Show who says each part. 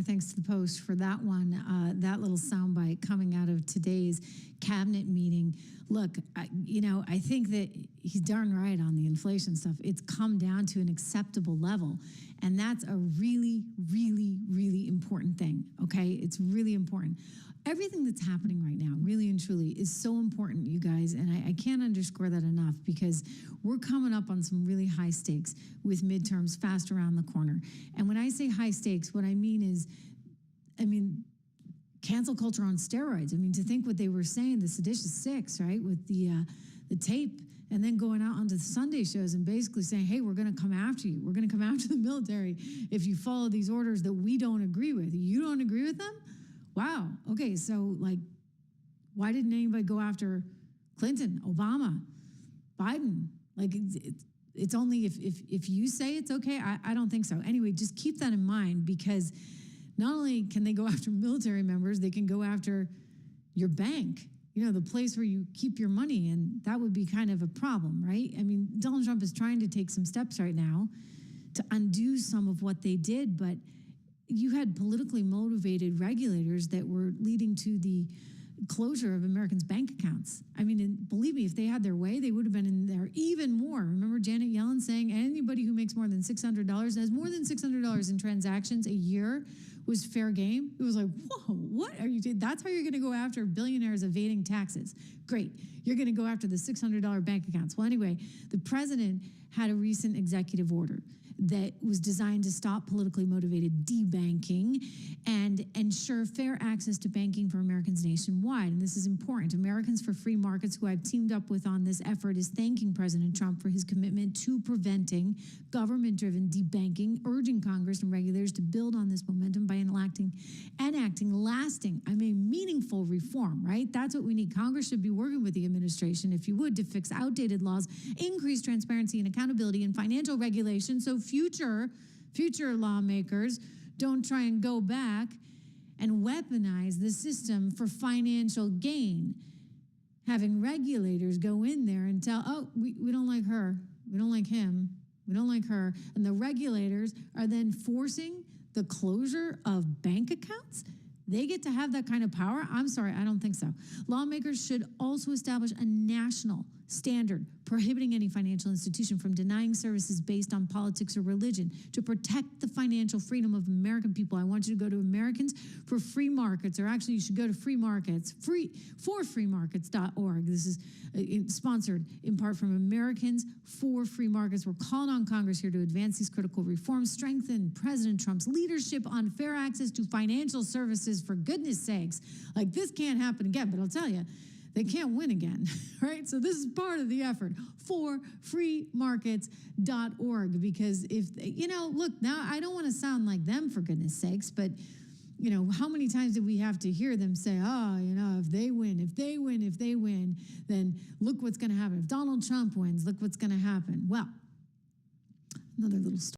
Speaker 1: our thanks to the Post for that one, that little soundbite coming out of today's cabinet meeting. Look, I think that he's darn right on the inflation stuff. It's come down to an acceptable level. And that's a really, really, really important thing, okay? It's really important. Everything that's happening right now, really and truly, is so important, you guys, and I can't underscore that enough, because we're coming up on some really high stakes with midterms fast around the corner. And when I say high stakes, what I mean is, cancel culture on steroids. To think what they were saying, the seditious six, right, with the tape, and then going out onto the Sunday shows and basically saying, hey, we're going to come after you. We're going to come after the military if you follow these orders that we don't agree with. You don't agree with them? Wow. Okay, so why didn't anybody go after Clinton, Obama, Biden? It's only if you say it's okay. I don't think so. Anyway, just keep that in mind, because not only can they go after military members, they can go after your bank, the place where you keep your money, and that would be kind of a problem, right? Donald Trump is trying to take some steps right now to undo some of what they did, but you had politically motivated regulators that were leading to the closure of Americans' bank accounts. And believe me, if they had their way, they would have been in there even more. Remember Janet Yellen saying anybody who makes more than $600, has more than $600 in transactions a year, was fair game? It was like, whoa, what are you doing? That's how you're going to go after billionaires evading taxes. Great. You're going to go after the $600 bank accounts. Well, anyway, the president had a recent executive order that was designed to stop politically motivated debanking and ensure fair access to banking for Americans nationwide. And this is important. Americans for Free Markets, who I've teamed up with on this effort, is thanking President Trump for his commitment to preventing government-driven debanking, urging Congress and regulators to build on this momentum by enacting lasting, meaningful reform, right? That's what we need. Congress should be working with the administration, if you would, to fix outdated laws, increase transparency and accountability in financial regulation, so future lawmakers don't try and go back and weaponize the system for financial gain. Having regulators go in there and tell, oh, we don't like her, we don't like him, we don't like her, and the regulators are then forcing the closure of bank accounts? They get to have that kind of power? I'm sorry, I don't think so. Lawmakers should also establish a national standard prohibiting any financial institution from denying services based on politics or religion to protect the financial freedom of American people. I want you to go to Americans for Free Markets, or actually you should go to Free Markets, freemarkets.org. This is sponsored in part from Americans for Free Markets. We're calling on Congress here to advance these critical reforms, strengthen President Trump's leadership on fair access to financial services, for goodness sakes. This can't happen again, but I'll tell you, they can't win again, right? So this is part of the effort for freemarkets.org, because look, now I don't want to sound like them, for goodness sakes, but how many times did we have to hear them say, if they win, then look what's going to happen. If Donald Trump wins, look what's going to happen. Well, another little story.